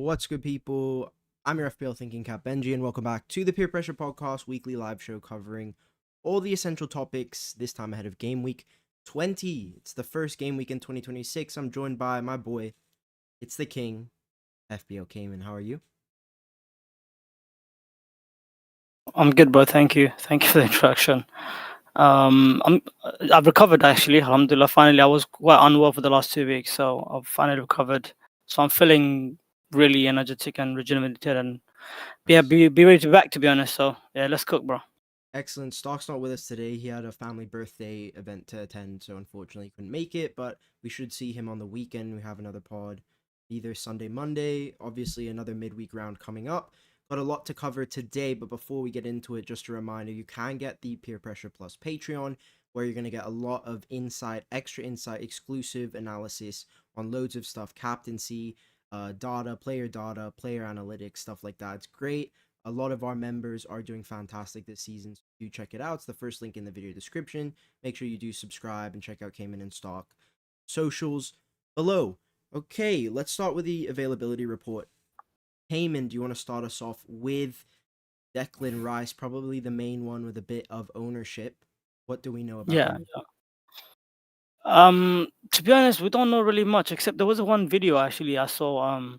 What's good, people? I'm your FPL Thinking Cap Benjy, and welcome back to the Peer Pressure Podcast, weekly live show covering all the essential topics, this time ahead of Gameweek 20. It's the first game week in 2026. I'm joined by my boy, it's the king, FPL Kayman. How are you? I'm good, bro. Thank you. Thank you for the introduction. I've recovered actually. Alhamdulillah. Finally, I was quite unwell for the last 2 weeks, so I've finally recovered. So I'm feeling really energetic and rejuvenated, and yeah, Nice. be ready to be back. To be honest, so yeah, let's cook, bro. Excellent. Stock's not with us today. He had a family birthday event to attend, so unfortunately couldn't make it, but we should see him on the weekend. We have another pod either Sunday, Monday. Obviously, another midweek round coming up. Got a lot to cover today, but before we get into it, just a reminder, you can get the Peer Pressure Plus Patreon, where you're going to get a lot of insight, extra insight, exclusive analysis on loads of stuff, captaincy, data, player analytics, stuff like that. It's great. A lot of our members are doing fantastic this season, so do check it out. It's the first link in the video description. Make sure you do subscribe and check out Kayman and Stock socials below. Okay, let's start with the availability report. Kayman, do you want to start us off with Declan Rice, probably the main one with a bit of ownership? What do we know about Yeah. him? To be honest, we don't know really much, except there was one video actually I saw. I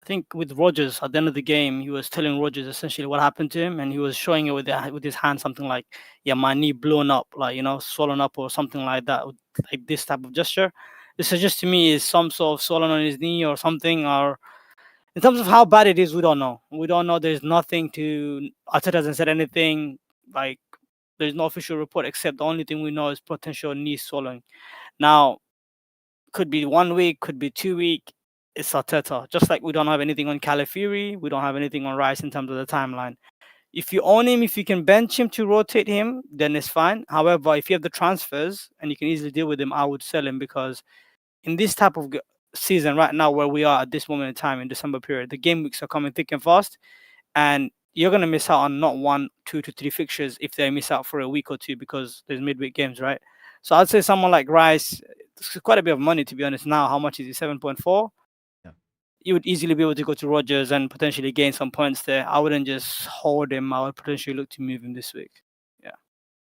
think with Rogers at the end of the game, he was telling Rogers essentially what happened to him, and he was showing it with his hand, something like, "Yeah, my knee blown up, like swollen up or something like that," like this type of gesture. This suggests to me is some sort of swollen on his knee or something. Or in terms of how bad it is, we don't know. We don't know. There's nothing to. Arteta hasn't said anything. Like there's no official report, except the only thing we know is potential knee swelling. Now, could be 1 week, could be 2 week. It's Arteta. Just like we don't have anything on Calafiori, we don't have anything on Rice in terms of the timeline. If you own him, if you can bench him to rotate him, then it's fine. However, if you have the transfers and you can easily deal with him, I would sell him, because in this type of season right now, where we are at this moment in time in December period, the game weeks are coming thick and fast, and you're gonna miss out on not 1, 2 to 3 fixtures if they miss out for a week or two, because there's midweek games, right? So I'd say someone like Rice, it's quite a bit of money, to be honest. Now, how much is it? 7.4. Yeah. You would easily be able to go to Rogers and potentially gain some points there. I wouldn't just hold him. I would potentially look to move him this week. Yeah.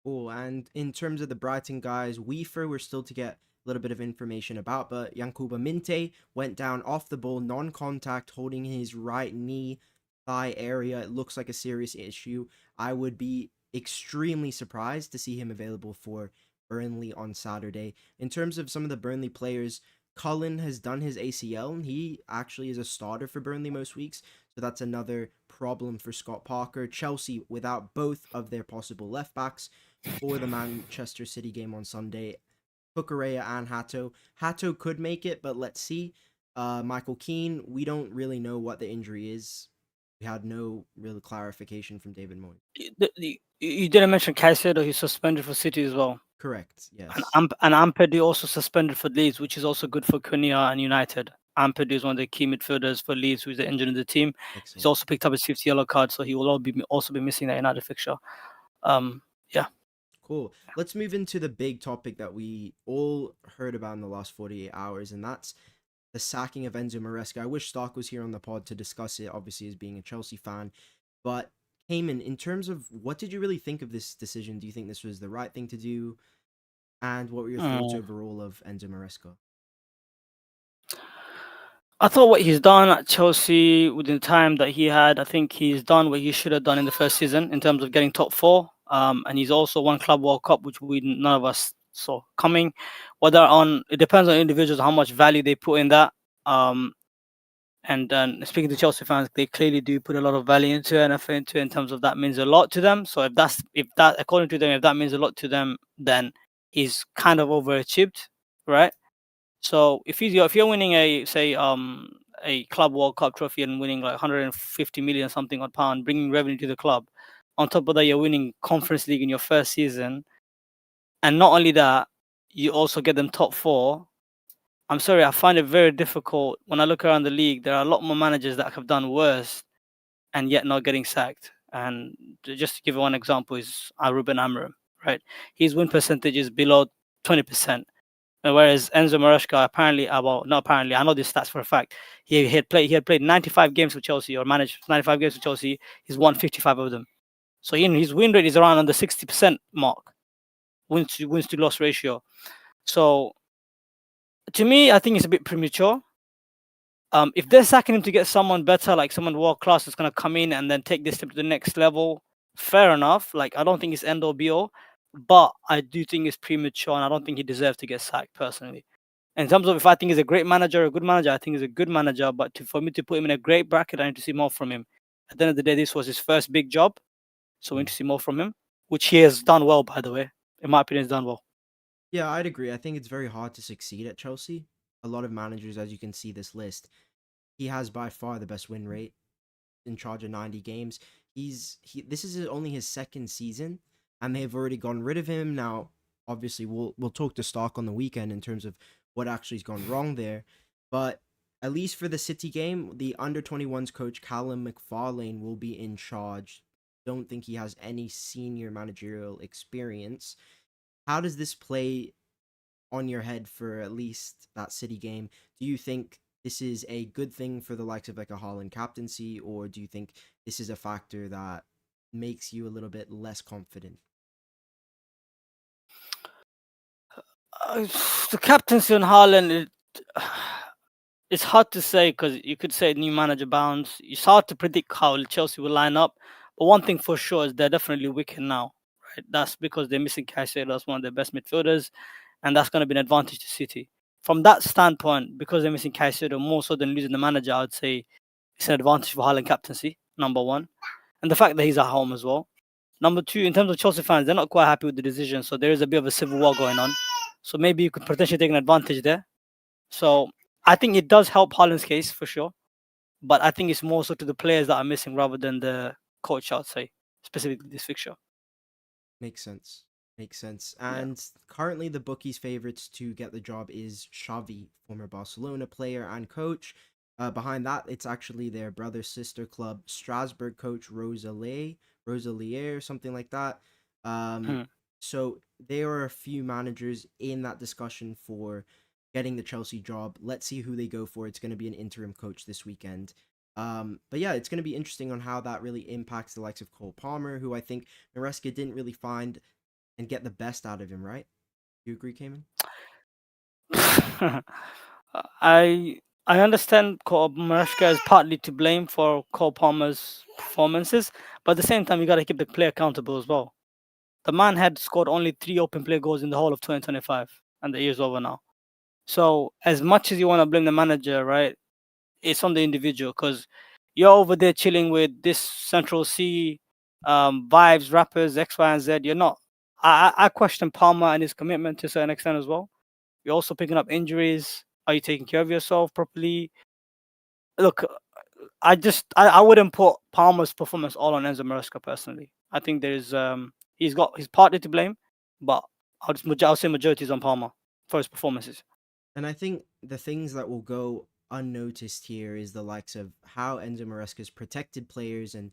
Cool. And in terms of the Brighton guys, Weaver, we're still to get a little bit of information about, but Yankuba Minte went down off the ball, non-contact, holding his right knee thigh area. It looks like a serious issue. I would be extremely surprised to see him available for Burnley on Saturday. In terms of some of the Burnley players, Cullen has done his ACL, and he actually is a starter for Burnley most weeks, so that's another problem for Scott Parker. Chelsea, without both of their possible left backs for the Manchester City game on Sunday, Cucurella and Hato. Hato could make it, but let's see. Michael Keane, we don't really know what the injury is. We had no real clarification from David Moyes. You didn't mention Caicedo. He's suspended for City as well. Correct, yes. And Ampadu also suspended for Leeds, which is also good for Cunha and United. Ampadu is one of the key midfielders for Leeds, who's the engine of the team. Excellent. He's also picked up his 5th yellow card, so he will also be missing that United fixture. Yeah. Cool. Let's move into the big topic that we all heard about in the last 48 hours, and that's the sacking of Enzo Maresca. I wish Stock was here on the pod to discuss it, obviously, as being a Chelsea fan. But, Kayman, in terms of what did you really think of this decision? Do you think this was the right thing to do? And what were your thoughts overall of Enzo Maresca? I thought what he's done at Chelsea within the time that he had, I think he's done what he should have done in the first season in terms of getting top 4. And he's also won Club World Cup, which none of us saw coming. It depends on individuals how much value they put in that. And then speaking to Chelsea fans, they clearly do put a lot of value into it and effort into it in terms of that means a lot to them. So if that according to them, if that means a lot to them, then he's kind of overachieved, right? So if you're winning a Club World Cup trophy and winning like 150 million something odd pound, bringing revenue to the club, on top of that you're winning Conference League in your first season, and not only that, you also get them top 4. I'm sorry, I find it very difficult when I look around the league. There are a lot more managers that have done worse and yet not getting sacked. And just to give one example is Ruben Amorim, right? His win percentage is below 20%. Whereas Enzo Maresca apparently, well, not apparently, I know these stats for a fact. He had played 95 games for Chelsea or managed 95 games for Chelsea. He's won 55 of them. So his win rate is around on the 60% mark, wins to loss ratio. So to me, I think it's a bit premature. If they're sacking him to get someone better, like someone world class that's gonna come in and then take this team to the next level, fair enough. Like I don't think it's end or be all, but I do think it's premature, and I don't think he deserves to get sacked personally. In terms of if I think he's a great manager or a good manager, I think he's a good manager. But for me to put him in a great bracket, I need to see more from him. At the end of the day, this was his first big job, so we need to see more from him, which he has done well, by the way. In my opinion, he's done well. Yeah, I'd agree. I think it's very hard to succeed at Chelsea. A lot of managers, as you can see this list, he has by far the best win rate, in charge of 90 games. This is only his second season, and they've already gone rid of him. Now, obviously, we'll talk to Stock on the weekend in terms of what actually has gone wrong there. But at least for the City game, the under 21s coach Callum McFarlane will be in charge. Don't think he has any senior managerial experience. How does this play on your head for at least that City game? Do you think this is a good thing for the likes of like a Holland captaincy, or do you think this is a factor that makes you a little bit less confident? The captaincy on Haaland, it's hard to say because you could say new manager bounce. It's hard to predict how Chelsea will line up. But one thing for sure is they're definitely weakened now. Right? That's because they're missing Caicedo, that's one of their best midfielders, and that's going to be an advantage to City. From that standpoint, because they're missing Caicedo more so than losing the manager, I would say it's an advantage for Haaland captaincy, number one. And the fact that he's at home as well. Number two, in terms of Chelsea fans, they're not quite happy with the decision. So there is a bit of a civil war going on. So maybe you could potentially take an advantage there. So I think it does help Haaland's case for sure. But I think it's more so to the players that are missing rather than the coach, I'd say, specifically this fixture. Makes sense. Makes sense. Yeah. And currently, the bookies' favorites to get the job is Xavi, former Barcelona player and coach. Behind that, it's actually their brother sister club, Strasbourg coach Rosalier, something like that. Um, Hmm. so there are a few managers in that discussion for getting the Chelsea job. Let's see who they go for. It's going to be an interim coach this weekend. But yeah, it's going to be interesting on how that really impacts the likes of Cole Palmer, who I think Maresca didn't really find and get the best out of him, right? You agree, Kayman? I I understand Maresca is partly to blame for Cole Palmer's performances, but at the same time, you got to keep the player accountable as well. The man had scored only 3 open play goals in the whole of 2025, and the year's over now. So, as much as you want to blame the manager, right, it's on the individual because you're over there chilling with this Central C vibes, rappers, X, Y, and Z. You're not. I question Palmer and his commitment to a certain extent as well. You're also picking up injuries. Are you taking care of yourself properly? Look, I wouldn't put Palmer's performance all on Enzo Maresca personally. I think he's partly to blame, but I'll say majority is on Palmer for his performances. And I think the things that will go unnoticed here is the likes of how Enzo Maresca's protected players and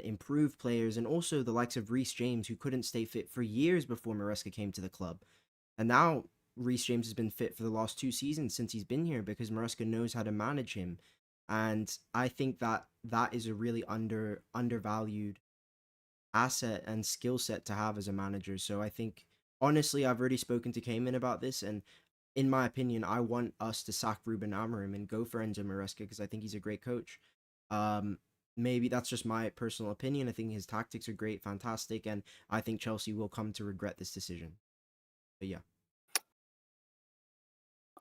improved players, and also the likes of Reece James, who couldn't stay fit for years before Maresca came to the club. And now Reece James has been fit for the last 2 seasons since he's been here because Maresca knows how to manage him. And I think that that is a really undervalued asset and skill set to have as a manager. So I think honestly, I've already spoken to Cayman about this, and in my opinion, I want us to sack Ruben Amorim and go for Enzo Maresca because I think he's a great coach. Um, Maybe that's just my personal opinion. I think his tactics are great, fantastic, and I think Chelsea will come to regret this decision. But yeah,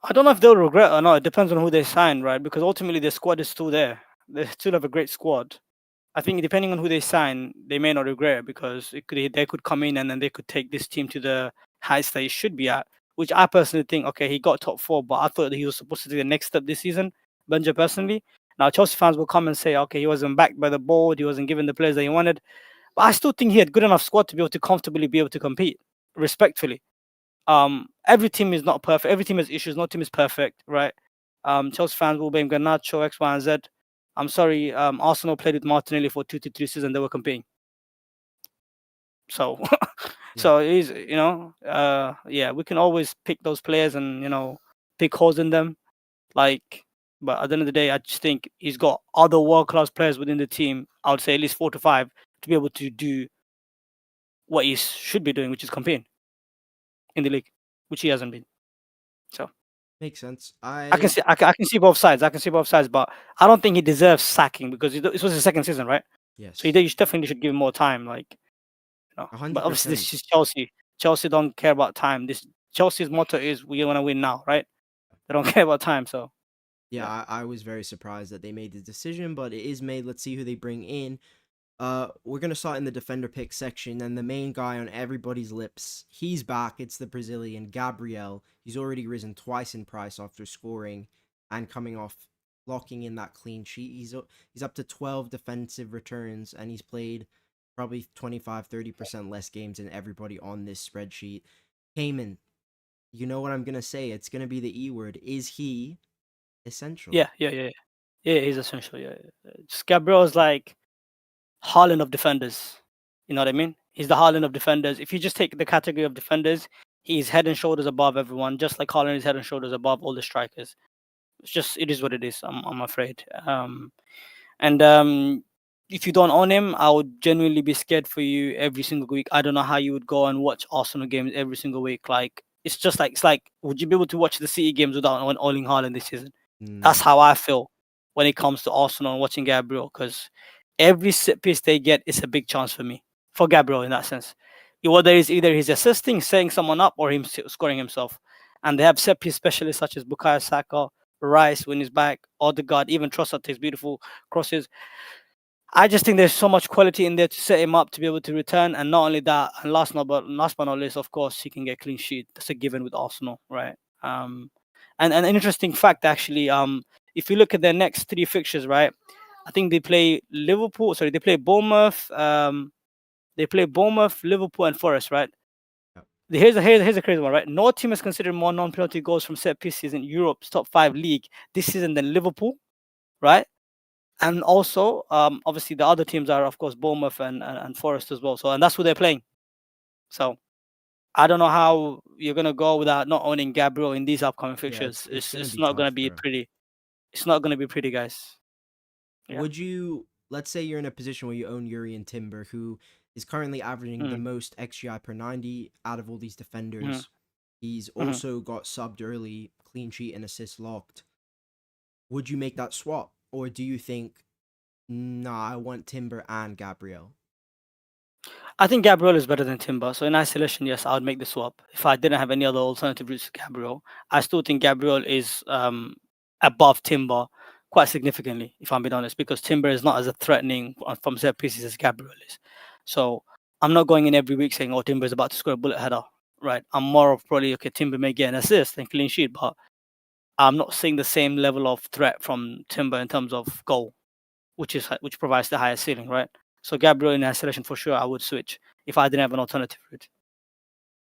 I don't know if they'll regret or not. It depends on who they sign, right? Because ultimately their squad is still there. They still have a great squad. I think depending on who they sign, they may not regret it because they could come in and then they could take this team to the heights that it should be at. Which I personally think, okay, he got top four, but I thought that he was supposed to take the next step this season. Benjy personally. Now Chelsea fans will come and say, okay, he wasn't backed by the board, he wasn't given the players that he wanted. But I still think he had good enough squad to be able to comfortably be able to compete, respectfully. Every team is not perfect. Every team has issues. No team is perfect, right? Chelsea fans will blame Garnacho, X, Y, and Z. I'm sorry. Arsenal played with Martinelli for 2 to 3 seasons. They were competing. So So he's, yeah, we can always pick those players and pick holes in them. Like, but at the end of the day, I just think he's got other world class players within the team. I would say at least 4 to 5 to be able to do what he should be doing, which is competing in the league, which he hasn't been. So Makes sense. I can see, I can see both sides. I can see both sides, but I don't think he deserves sacking because this was his second season, right? Yes. So you definitely should give him more time. Like, but obviously this 100%. is Chelsea. Chelsea don't care about time. This Chelsea's motto is we want to win now, right? They don't care about time. So Yeah, yeah. I was very surprised that they made the decision, but it is made. Let's see who they bring in. We're gonna start in the defender pick section, and the main guy on everybody's lips, he's back. It's the Brazilian Gabriel. He's already risen twice in price after scoring and coming off locking in that clean sheet. He's up to 12 defensive returns, and he's played probably 25-30% less games than everybody on this spreadsheet. Kayman, you know what I'm gonna say? It's gonna be the E word. Is he essential? Yeah, he's essential. Just Gabriel is like Haaland of defenders. You know what I mean? He's the Haaland of defenders. If you just take the category of defenders, he's head and shoulders above everyone, just like Haaland is head and shoulders above all the strikers. It is what it is. I'm afraid. And if you don't own him, I would genuinely be scared for you every single week. I don't know how you would go and watch Arsenal games every single week. Like it's like, would you be able to watch the City games without owning Haaland this season? That's No. how I feel when it comes to Arsenal and watching Gabriel, because every set piece they get is a big chance for me, for Gabriel in that sense. Whether it's either he's assisting, setting someone up, or him scoring himself. And they have set piece specialists such as Bukayo Saka, Rice when he's back, Odegaard, even Trossard takes beautiful crosses. I just think there's so much quality in there to set him up to be able to return, and not only that, and last but not least, of course, he can get clean sheet. That's a given with Arsenal, right? And an interesting fact actually, if you look at their next 3 fixtures, right, I think they play Liverpool. Sorry, they play Bournemouth. They play Bournemouth, Liverpool, and Forest, right? Yep. Here's a crazy one, right? No team has considered more non-penalty goals from set pieces in Europe's top 5 league this season than Liverpool, right? And also, obviously, the other teams are, of course, Bournemouth and Forest as well. So, and that's who they're playing. So, I don't know how you're gonna go without not owning Gabriel in these upcoming Yeah, fixtures. it's gonna It's be not gonna tough, be bro. pretty. It's not gonna be pretty, guys. Yeah. Would you, let's say you're in a position where you own Yuri and Timber, who is currently averaging the Mm, most XGI per 90 out of all these mm, defenders. He's mm. also got subbed early, clean sheet and assist locked. Would you make that swap? Or do you think, nah, I want Timber and Gabriel? I think Gabriel is better than Timber. So in isolation, yes, I would make the swap. If I didn't have any other alternative routes to Gabriel, I still think Gabriel is above Timber quite significantly, if I'm being honest, because Timber is not as a threatening from set pieces as Gabriel is. So I'm not going in every week saying, "Oh, Timber is about to score a bullet header." Right? I'm more of probably, okay, Timber may get an assist and clean sheet, but I'm not seeing the same level of threat from Timber in terms of goal, which provides the highest ceiling, right? So Gabriel in isolation for sure, I would switch if I didn't have an alternative route.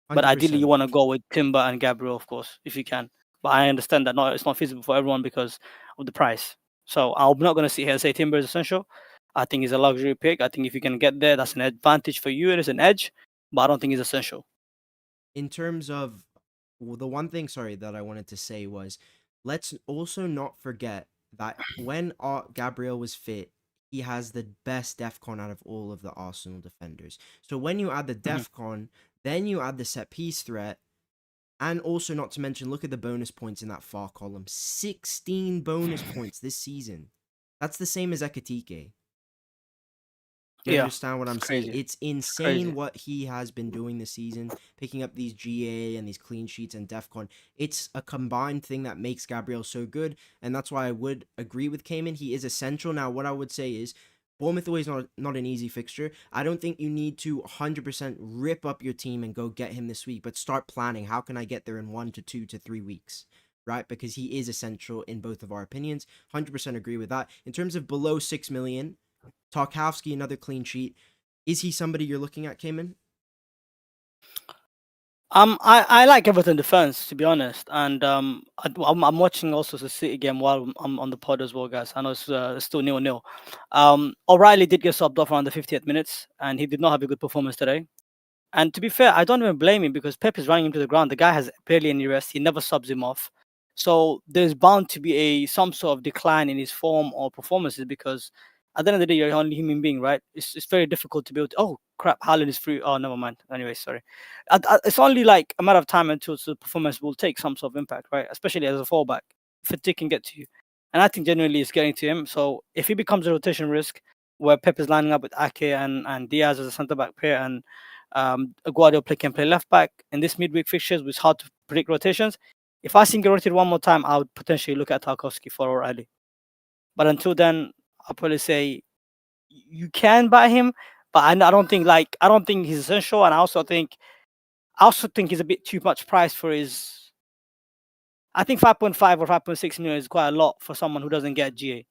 But ideally, you 100%. want to go with Timber and Gabriel, of course, if you can. But I understand that it's not feasible for everyone because of the price. So I'm not going to sit here and say Timber is essential. I think it's a luxury pick. I think if you can get there, that's an advantage for you. It is an edge, but I don't think it's essential. In terms of, well, the one thing, sorry, that I wanted to say was, let's also not forget that when Gabriel was fit, he has the best DEFCON out of all of the Arsenal defenders. So when you add the Mhm. DEFCON, then you add the set piece threat, and also not to mention, look at the bonus points in that far column. 16 bonus points this season. That's the same as Ekatike. Do you Yeah, understand what it's I'm saying? crazy. It's It's insane crazy. what he has been doing this season, picking up these GA and these clean sheets and DEFCON. It's a combined thing that makes Gabriel so good, and that's why I would agree with Kayman. He is essential. Now, what I would say is, Bournemouth away is not an easy fixture. I don't think you need to 100% rip up your team and go get him this week, but start planning. How can I get there in 1 to 2 to 3 weeks? Right? Because he is essential in both of our opinions. 100% agree with that. In terms of below 6 million, Tarkowski, another clean sheet. Is he somebody you're looking at, Cayman? I like Everton defense, to be honest, and I'm watching also the City game while I'm on the pod as well, guys. I know it's still 0-0. O'Reilly did get subbed off around the 50th minutes, and he did not have a good performance today. And to be fair, I don't even blame him because Pep is running him to the ground. The guy has barely any rest. He never subs him off. So there's bound to be some sort of decline in his form or performances because at the end of the day, you're only human being, right? It's very difficult to be able to. Oh crap, Haaland is free. Oh, never mind. Anyway, sorry. It's only like a matter of time until the performance will take some sort of impact, right? Especially as a fallback, fatigue can get to you, and I think genuinely it's getting to him. So if he becomes a rotation risk, where Pep is lining up with Ake and Diaz as a centre back pair and Guardiola can play left back in this midweek fixtures, which is hard to predict rotations. If I see him get rotated one more time, I would potentially look at Tarkowski for O'Reilly. But until then, I'll probably say you can buy him, but I don't think he's essential, and I also think he's a bit too much price for his. I think 5.5 or 5.6 million is quite a lot for someone who doesn't get GA,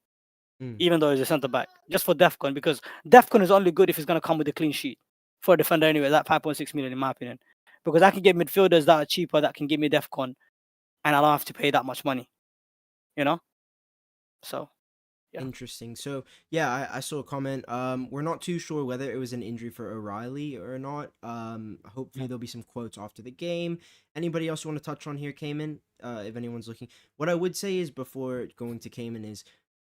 even though he's a centre back, just for Defcon, because Defcon is only good if he's going to come with a clean sheet for a defender anyway. That 5.6 million, in my opinion, because I can get midfielders that are cheaper that can give me Defcon, and I don't have to pay that much money, you know. So yeah. Interesting. So yeah, I saw a comment. We're not too sure whether it was an injury for O'Reilly or not. Hopefully there'll be some quotes after the game. Anybody else you want to touch on here, Kayman? If anyone's looking, what I would say is before going to Kayman is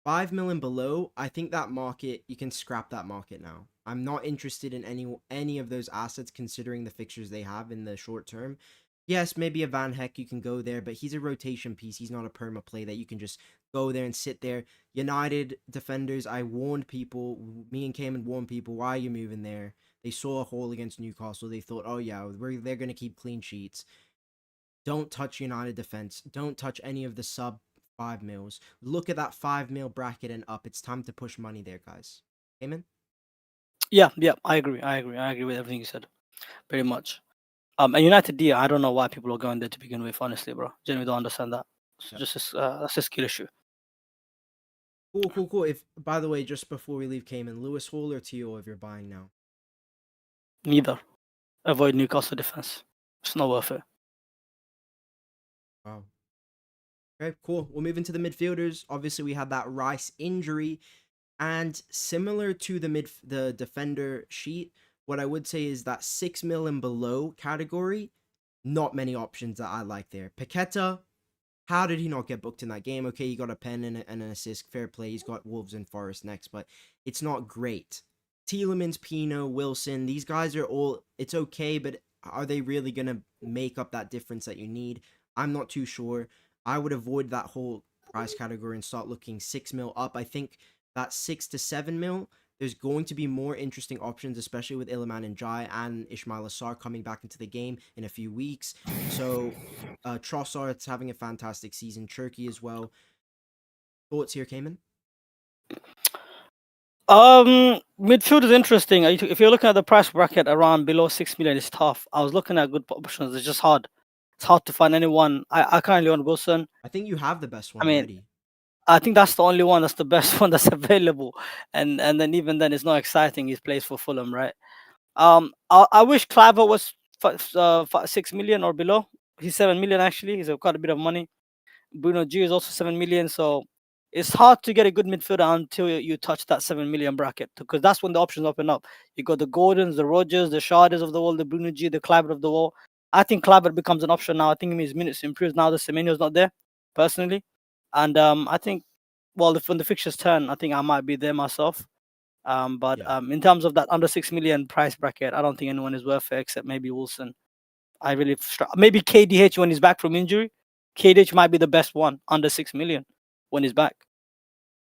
5 million below. I think that market, you can scrap that market now. I'm not interested in any of those assets considering the fixtures they have in the short term. Yes, maybe a Van Heck, you can go there, but he's a rotation piece. He's not a perma play that you can just go there and sit there. United defenders, I warned people, me and Cayman warned people, why are you moving there? They saw a hole against Newcastle. They thought, oh yeah, they're going to keep clean sheets. Don't touch United defense. Don't touch any of the sub 5 mils. Look at that 5 mil bracket and up. It's time to push money there, guys. Cayman? Yeah, I agree with everything you said, pretty much. And United D, I don't know why people are going there to begin with, honestly, bro. Genuinely don't understand that. Yeah. That's a skill issue. Cool. If, by the way, just before we leave Cayman, Lewis Hall or Teo if you're buying now? Neither. Avoid Newcastle defense. It's not worth it. Wow. Okay, cool. We'll move into the midfielders. Obviously, we had that Rice injury. And similar to the defender sheet, what I would say is that 6 mil and below category, not many options that I like there. Paqueta, how did he not get booked in that game? Okay, he got a pen and an assist, fair play. He's got Wolves and Forest next, but it's not great. Tielemans, Pino, Wilson, these guys are all, it's okay, but are they really going to make up that difference that you need? I'm not too sure. I would avoid that whole price category and start looking 6 mil up. I think that 6 to 7 mil, there's going to be more interesting options, especially with Iliman and Jai and Ismail Assar coming back into the game in a few weeks. So Trossard's having a fantastic season. Turkey as well. Thoughts here, Cayman? Midfield is interesting. If you're looking at the price bracket around below 6 million, it's tough. I was looking at good options. It's just hard. It's hard to find anyone. I currently own Wilson. I think you have the best one I mean, already. I think that's the only one. That's the best one that's available. And then even then, it's not exciting. He plays for Fulham, right? I wish Cliver was 6 million or below. He's 7 million actually. He's quite a bit of money. Bruno G is also 7 million. So it's hard to get a good midfielder until you touch that 7 million bracket, because that's when the options open up. You got the Gordons, the Rogers, the Sharders of the world, the Bruno G, the Cliver of the world. I think Cliver becomes an option now. I think his minutes improves now that Semenyo's not there, personally. And I think, well, when the fixtures turn, I think I might be there myself. But Yeah. in terms of that under 6 million price bracket, I don't think anyone is worth it except maybe Wilson. I really maybe KDH when he's back from injury. KDH might be the best one under 6 million when he's back,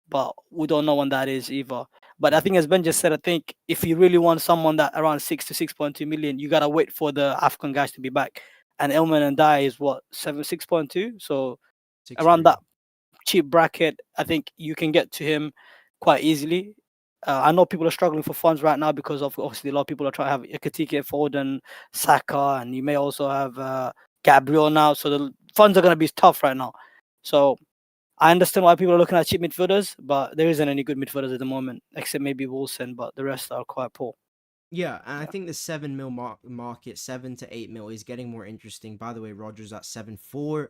but we don't know when that is either. But I think, as Ben just said, I think if you really want someone that around 6 to 6.2 million, you gotta wait for the African guys to be back. And Elman and Dye is what 6.2, so 6-3. around that cheap bracket, I think you can get to him quite easily. I know people are struggling for funds right now because of obviously a lot of people are trying to have Ekitike, Foden, Saka, and you may also have Gabriel now. So the funds are going to be tough right now. So I understand why people are looking at cheap midfielders, but there isn't any good midfielders at the moment, except maybe Wilson, but the rest are quite poor. Yeah, and I think the 7 mil market, 7 to 8 mil, is getting more interesting. By the way, Rogers at 7.4.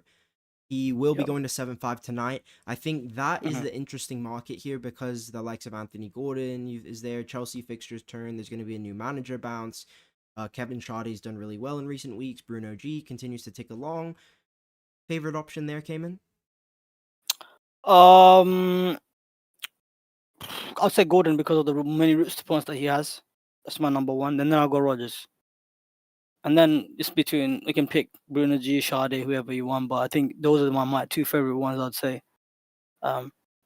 He will be going to 7.5 tonight. I think that is the interesting market here because the likes of Anthony Gordon is there. Chelsea fixtures turn. There's going to be a new manager bounce. Kevin Schade's done really well in recent weeks. Bruno G continues to tick along. Favorite option there, Kayman? I'll say Gordon because of the many routes to points that he has. That's my number one. Then I'll go Rogers. And then it's between, you can pick Bruno G, Sade, whoever you want. But I think those are my two favorite ones, I'd say.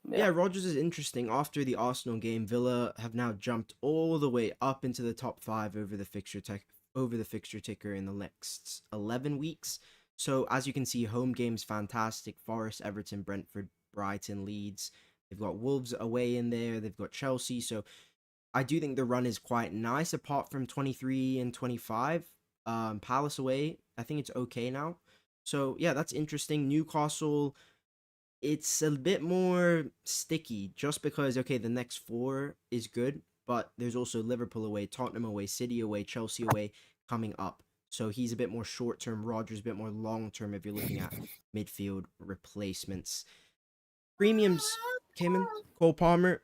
Yeah, Rogers is interesting. After the Arsenal game, Villa have now jumped all the way up into the top 5 over the fixture ticker in the next 11 weeks. So as you can see, home games fantastic. Forest, Everton, Brentford, Brighton, Leeds. They've got Wolves away in there. They've got Chelsea. So I do think the run is quite nice, apart from 23 and 25. Palace away, I think it's okay now. So yeah, that's interesting. Newcastle, it's a bit more sticky just because, okay, the next 4 is good, but there's also Liverpool away, Tottenham away, City away, Chelsea away coming up. So he's a bit more short term. Rogers a bit more long term if you're looking at midfield replacements. Premiums, Cayman, Cole Palmer.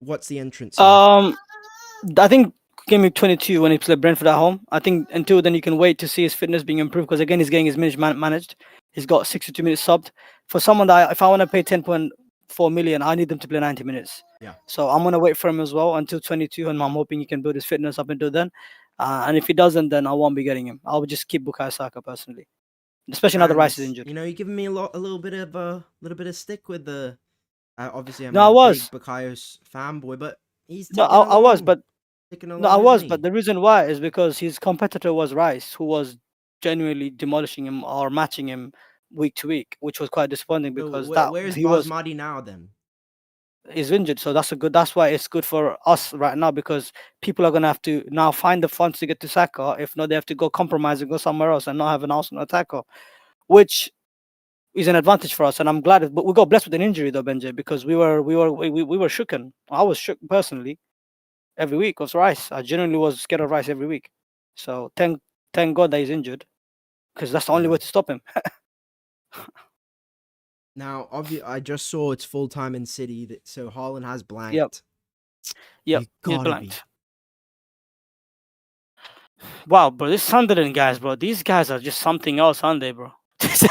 What's the entrance here? I think Gameweek 22 when he played Brentford at home. I think until then you can wait to see his fitness being improved because again he's getting his minutes managed. He's got 62 minutes subbed. For someone that if I want to pay 10.4 million, I need them to play 90 minutes. Yeah. So I'm gonna wait for him as well until 22, and I'm hoping he can build his fitness up until then. And if he doesn't, then I won't be getting him. I'll just keep Bukayo Saka personally, especially now the Rice is injured. You know, you're giving me a little bit of stick with the. Obviously, I'm No, I a was. big Bukayo's fanboy, but he's No, ticking I was, along. but Ticking no, I along, was. isn't But he? the reason why is because his competitor was Rice, who was genuinely demolishing him or matching him week to week, which was quite disappointing So because that where's he was Basmati now then? is injured. So that's why it's good for us right now because people are gonna have to now find the funds to get to Saka. If not, they have to go compromise and go somewhere else and not have an Arsenal attacker, which is an advantage for us. And I'm glad, but we got blessed with an injury though, Benjy, because we were shooken. I was shook personally every week of Rice. I genuinely was scared of Rice every week. So thank God that he's injured because that's the only Yeah. way to stop him. Now, I just saw it's full time in City, so Haaland has blanked. Yep. You He's gotta be. blanked. Wow, bro, this Sunderland guys, bro, these guys are just something else, aren't they, bro?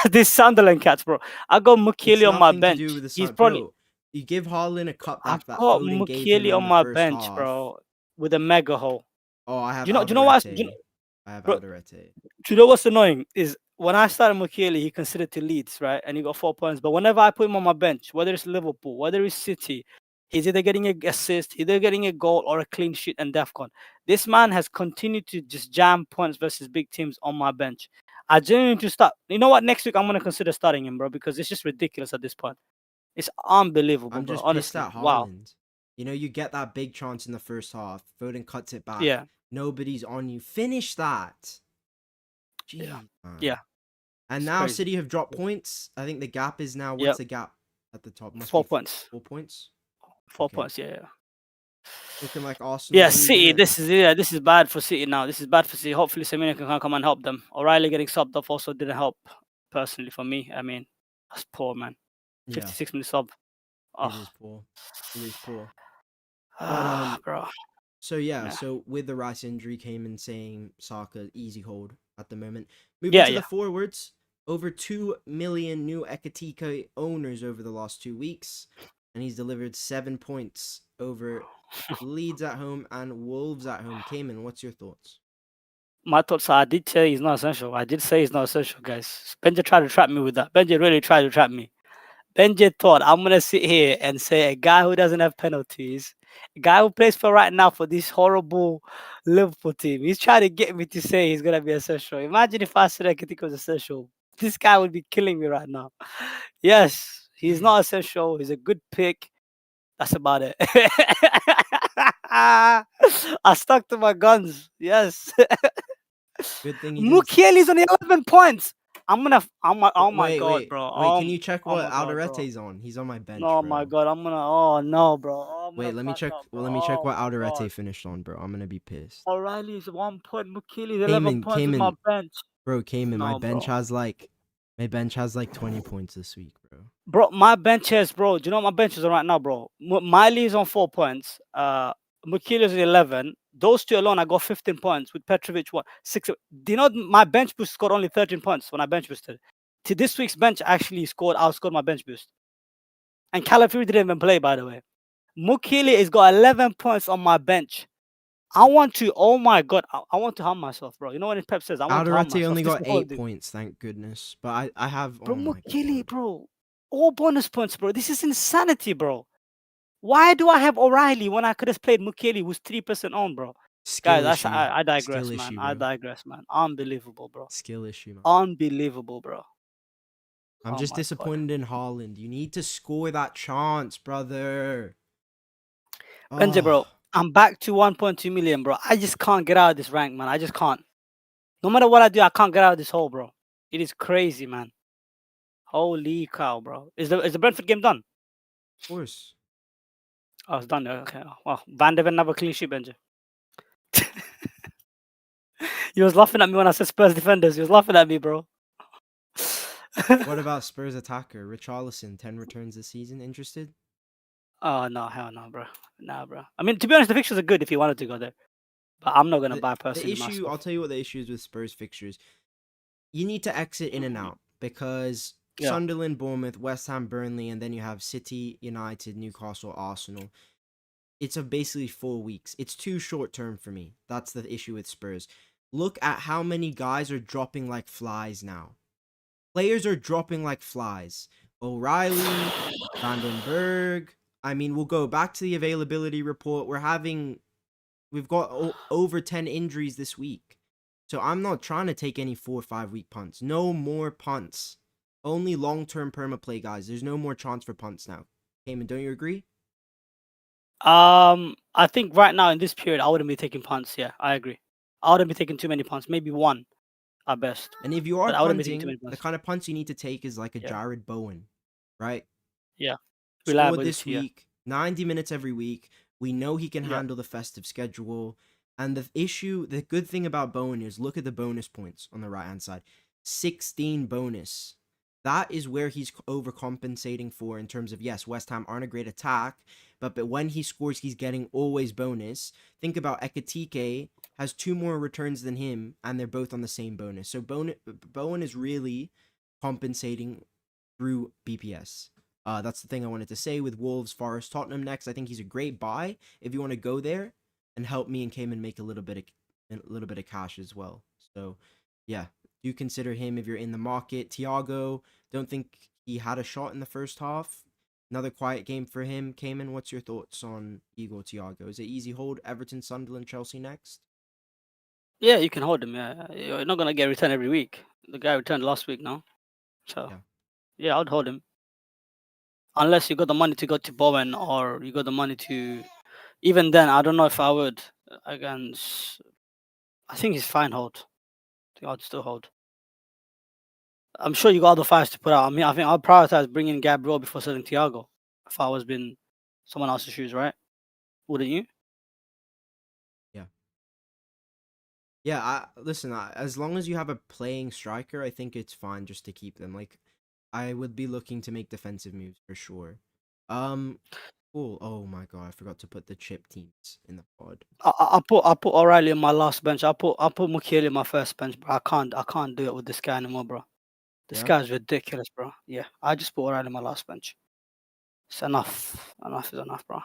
These Sunderland cats, bro. I got It's Mukiele on my nothing to bench. do with the He's sun, probably bro. You give Haaland a I've cutback that got Foden gave him Mukiele in on the my first bench, half. bro, with a mega hole. Oh, I have Do you know why? I have Bro, Alderete. do you know what's annoying is when I started Mukiele, he considered to Leeds, right? And he got 4 points. But whenever I put him on my bench, whether it's Liverpool, whether it's City, he's either getting an assist, either getting a goal or a clean sheet and DEFCON. This man has continued to just jam points versus big teams on my bench. I genuinely need to start. You know what? Next week I'm gonna consider starting him, bro, because it's just ridiculous at this point. It's unbelievable, I'm bro. just pissed Honestly, at wow. Haaland. You know, you get that big chance in the first half. Foden cuts it back. Yeah, Nobody's on you. Finish that. yeah, Jeez, man. yeah. And It's now crazy. City have dropped points. I think the gap is now. Yeah, What's the gap at the top? Must 4 points. 4 points. 4 points. Yeah, yeah. Looking like Yeah, Arsenal's losing City. it. This is bad for City now. This is bad for City. Hopefully, Semina can come and help them. O'Reilly getting subbed off also didn't help personally for me. I mean, that's poor, man. Yeah, 56 minutes sub. it Oh, is poor. It is poor. But bro. so yeah, Yeah, so with the Rice injury, came in saying Saka easy hold at the moment. Moving yeah, to yeah. the forwards, over 2 million new Ekatike owners over the last 2 weeks, and he's delivered 7 points over Leeds at home and Wolves at home. Cayman, what's your thoughts? My thoughts are I did say he's not essential. I did say he's not essential, guys. Benji tried to trap me with that. Benji really tried to trap me. Benji thought I'm gonna sit here and say a guy who doesn't have penalties, a guy who plays for right now for this horrible Liverpool team. He's trying to get me to say he's gonna be essential. Imagine if I said I could think was essential. This guy would be killing me right now. Yes, he's not essential. He's a good pick. That's about it. I stuck to my guns. Yes. Good thing he didn't. Mukiele's on 11 points. Oh my god, bro. Wait. Can you check Oh what my god, bro. Alderete's on? He's on my bench, Oh my bro. god, oh no, bro. Oh, I'm Wait, gonna let me crash check. out, bro. Well, let me check Oh what my god. Alderete finished on, bro. I'm gonna be pissed. O'Reilly's 1 point, Mukiele's 11 Cayman, points on my Cayman, bench. bro, Cayman. No, bro. My bench has like 20 points this week, bro. Bro, my bench has, bro. Do you know what my bench is on right now, bro? Miley's on 4 points. Mukiele's on 11. Those two alone, I got 15 points. With Petrovic, what 6? Do you know my bench boost scored only 13 points when I bench boosted? To this week's bench, actually outscored my bench boost. And Calafiori didn't even play, by the way. Mukili has got 11 points on my bench. I want to, oh my god, I want to harm myself, bro. You know when Pep says I want to harm Alderete myself. only This got is what I 8 do. points, thank goodness. But I have, Bro, oh my Mukili, god. bro. All bonus points, bro. This is insanity, bro. Why do I have O'Reilly when I could have played Mukili, who's 3% on, bro? Skill Guys, issue. I digress, Skill man. issue, I bro. digress, man. Unbelievable, bro. Skill issue, man. Unbelievable, bro. I'm Oh just my god. disappointed in Haaland. You need to score that chance, brother. Benji, bro, Oh, I'm back to 1.2 million, bro. I just can't get out of this rank, man. I just can't. No matter what I do, I can't get out of this hole, bro. It is crazy, man. Holy cow, bro. Is the Brentford game done? of course. Oh, it's done. Okay. Well, Van de Ven have a clean sheet, Benji. He was laughing at me when I said Spurs defenders. He was laughing at me, bro. What about Spurs attacker Richarlison? 10 returns this season. Interested? Oh no, hell no, bro. Nah, bro. I mean, to be honest, the fixtures are good if you wanted to go there, but I'm not gonna The, buy the personally issue, I'll myself. tell you what the issue is with Spurs fixtures. You need to exit in and out because Yeah. Sunderland, Bournemouth, West Ham, Burnley, and then you have City, United, Newcastle, Arsenal. It's of basically 4 weeks. It's too short term for me. That's the issue with Spurs. Look at how many guys are dropping like flies now. Players are dropping like flies. O'Reilly, Vandenberg. I mean, we'll go back to the availability report. We've got over 10 injuries this week. So I'm not trying to take any 4 or 5 week punts. No more punts. Only long-term permaplay guys. There's no more chance for punts now. Kayman, don't you agree? I think right now in this period, I wouldn't be taking punts. Yeah, I agree. I wouldn't be taking too many punts. Maybe one at best, And if you are but I wouldn't be taking too punting, many the punts. kind of punts you need to take is like a Yeah, Jared Bowen, right? yeah. Scored this Reliability. Yeah, week, 90 minutes every week. We know he can yeah. handle the festive schedule. And the good thing about Bowen is look at the bonus points on the right hand side 16 bonus. That is where he's overcompensating for in terms of, yes, West Ham aren't a great attack, but when he scores, he's getting always bonus. Think about Ekatike has 2 more returns than him, and they're both on the same bonus. So Bowen is really compensating through BPS. That's the thing I wanted to say with Wolves, Forest, Tottenham next. I think he's a great buy if you want to go there and help me and Cayman make a little bit of cash as well. So, yeah, do consider him if you're in the market. Thiago, don't think he had a shot in the first half. Another quiet game for him. Cayman, what's your thoughts on Igor Thiago? Is it easy hold? Everton, Sunderland, Chelsea next? Yeah. You can hold him. Yeah, you're not gonna get a return every week. The guy returned last week, no. So Yeah. yeah, I'd hold him unless you got the money to go to Bowen or you got the money to. Even then, I don't know if I would against. I think he's fine hold. I think I'd still hold. I'm sure you got other fires to put out. I mean, I think I'd prioritize bringing Gabriel before selling Thiago if I was in someone else's shoes, right? Wouldn't you? Yeah. Yeah, listen, as long as you have a playing striker, I think it's fine just to keep them. Like, I would be looking to make defensive moves for sure. Um, cool. Oh my god, I forgot to put the chip teams in the pod. I put O'Reilly in my last bench. I put Mukiele in my first bench, bro. I can't do it with this guy anymore, bro. This Yeah, guy's ridiculous, bro. Yeah, I just put O'Reilly in my last bench. It's enough. Enough is enough, bro.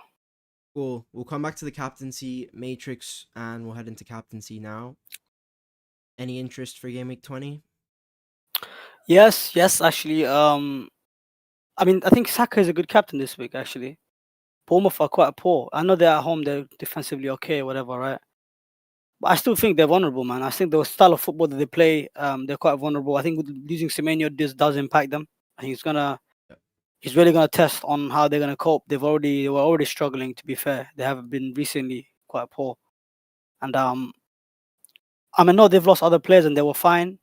cool. We'll come back to the captaincy matrix and we'll head into captaincy now. Any interest for Gameweek 20? Yes, actually. I mean, I think Saka is a good captain this week, actually. Bournemouth are quite poor. I know they're at home, they're defensively okay, whatever, right? But I still think they're vulnerable, man. I think the style of football that they play, they're quite vulnerable. I think with losing Semenyo, this does impact them. I think Yeah. he's really gonna test on how they're gonna cope. They were already struggling. To be fair, they have been recently quite poor, and I know they've lost other players and they were fine.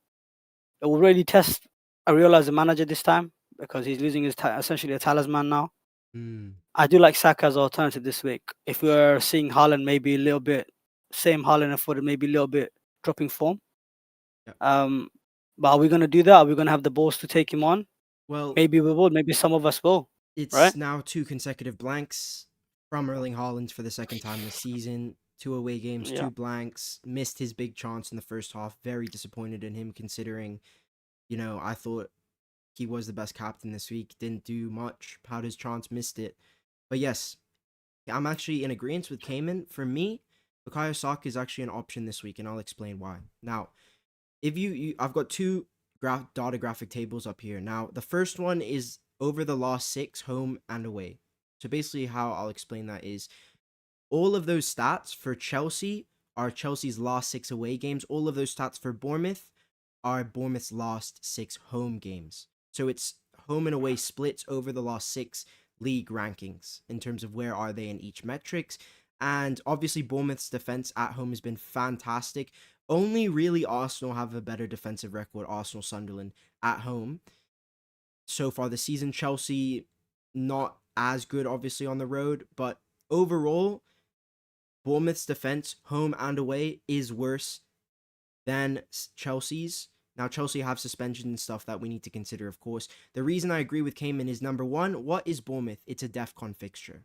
It will really test Areola as a manager this time because he's losing his essentially a talisman now. Hmm. I do like Saka as an alternative this week. If we're seeing Haaland maybe a little bit, same Haaland and Foden maybe a little bit dropping form. Yeah. Um, but are we gonna do that? Are we gonna have the balls to take him on? Well, Maybe we will. Maybe some of us will. it's Right? now 2 consecutive blanks from Erling Haaland for the second time this season. 2 away games, Yeah. 2 blanks, missed his big chance in the first half. Very disappointed in him considering, I thought he was the best captain this week. Didn't do much. Had his chance, missed it. But yes, I'm actually in agreement with Kayman. For me, Bukayo Saka is actually an option this week, and I'll explain why. Now, if I've got two data graphic tables up here. Now, the first one is over the last 6 home and away. So basically, how I'll explain that is all of those stats for Chelsea are Chelsea's last 6 away games. All of those stats for Bournemouth are Bournemouth's last 6 home games. So it's home and away splits over the last 6 league rankings in terms of where are they in each metrics. And obviously Bournemouth's defense at home has been fantastic. Only really Arsenal have a better defensive record, Arsenal, Sunderland at home. So far this season, Chelsea not as good obviously on the road, but overall Bournemouth's defense, home and away, is worse than Chelsea's. Now, Chelsea have suspension and stuff that we need to consider, of course. The reason I agree with Kayman is number one, what is Bournemouth? It's a DEFCON fixture.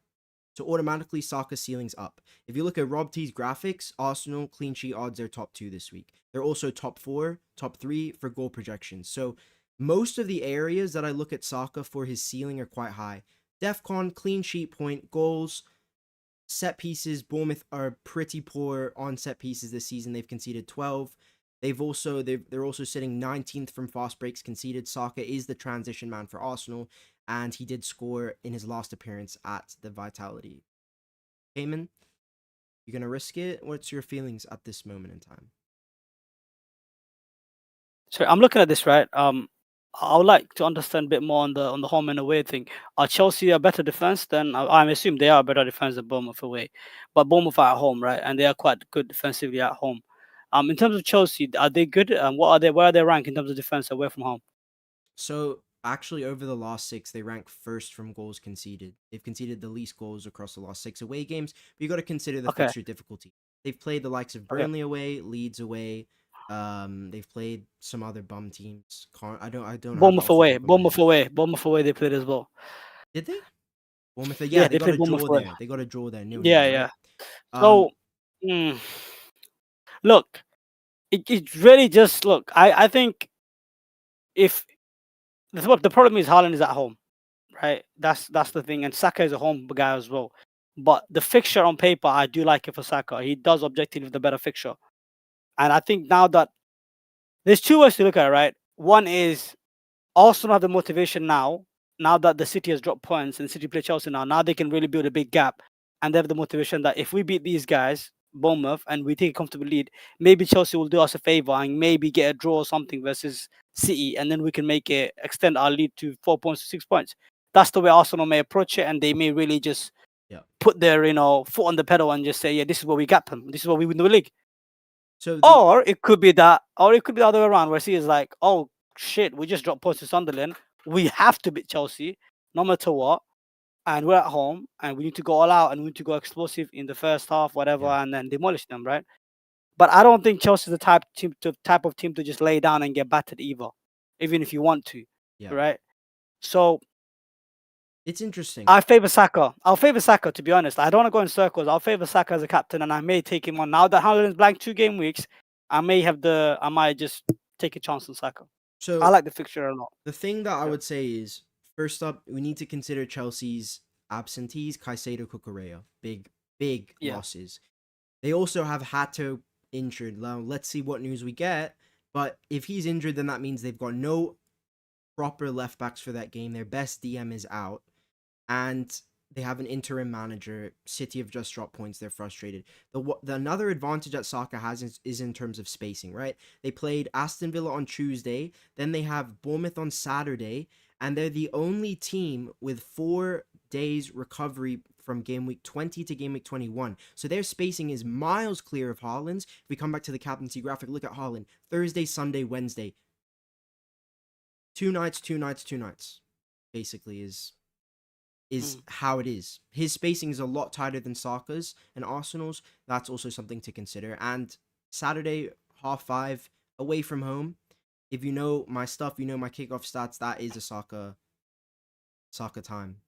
So automatically, Saka's ceiling's up. If you look at Rob T's graphics, Arsenal clean sheet odds are top 2 this week. They're also top 4, top 3 for goal projections. So most of the areas that I look at Saka for his ceiling are quite high. DEFCON, clean sheet point, goals, set pieces. Bournemouth are pretty poor on set pieces this season. They've conceded 12. They're also sitting 19th from fast breaks conceded. Saka is the transition man for Arsenal, and he did score in his last appearance at the Vitality. Kayman, you gonna risk it? What's your feelings at this moment in time? So I'm looking at this, right? I would like to understand a bit more on the home and away thing. Are Chelsea a better defense than I assume they are a better defense than Bournemouth away, but Bournemouth are at home, right? And they are quite good defensively at home. In terms of Chelsea, are they good? What are they? Where are they ranked in terms of defense away from home? So actually, over the last 6, they rank first from goals conceded. They've conceded the least goals across the last 6 away games. But you got to consider the Okay, fixture difficulty. They've played the likes of okay. Burnley away, Leeds away. They've played some other bum teams. I don't have that Bournemouth off the away, top of my head. Bournemouth away, Bournemouth away. They played as well. Did they? Bournemouth. Yeah, Yeah, they they got played a Bournemouth draw away. there. They got a draw there, 0-0, Yeah, right? yeah. Um, So, mm, look, it really just look. I think if the problem is Haaland is at home, right? That's the thing, and Saka is a home guy as well. But the fixture on paper, I do like it for Saka. He does objectively the better fixture, and I think now that there's two ways to look at it, right? One is Arsenal have the motivation now that the City has dropped points and City play Chelsea now they can really build a big gap, and they have the motivation that if we beat these guys, Bournemouth, and we take a comfortable lead, maybe Chelsea will do us a favor and maybe get a draw or something versus City, and then we can make it extend our lead to 4 points to 6 points. That's the way Arsenal may approach it, and they may really just yeah. put their foot on the pedal and just say, yeah, this is where we got them, this is where we win the league. So the Or it could be that, or it could be the other way around, where C is like, oh shit, we just dropped points to Sunderland. We have to beat Chelsea, no matter what. And we're at home, and we need to go all out, and we need to go explosive in the first half, whatever, yeah, and then demolish them, right? But I don't think Chelsea's the type of team to just lay down and get battered either, even if you want to, yeah. right? So It's interesting. I favor Saka. I'll favor Saka, to be honest. I don't want to go in circles. I'll favor Saka as a captain, and I may take him on now that Haaland's blank 2 game weeks. I might just take a chance on Saka. I So like the fixture a lot. the thing that I Yeah. would say is, first up, we need to consider Chelsea's absentees, Caicedo, Cucurella. Big Yeah. losses. They also have Hato injured. Now, let's see what news we get. But if he's injured, then that means they've got no proper left backs for that game. Their best DM is out. And they have an interim manager. City have just dropped points. They're frustrated. The another advantage that Saka has is in terms of spacing, right? They played Aston Villa on Tuesday. Then they have Bournemouth on Saturday. And they're the only team with 4 days recovery from game week 20 to game week 21. So their spacing is miles clear of Haaland's. If we come back to the captaincy graphic, look at Haaland. Thursday, Sunday, Wednesday. 2 nights, 2 nights, 2 nights. Basically is Mm. how it is. His spacing is a lot tighter than Saka's and Arsenal's. That's also something to consider. And Saturday, 5:30, away from home. If you know my stuff, you know my kickoff stats, that is a Saka time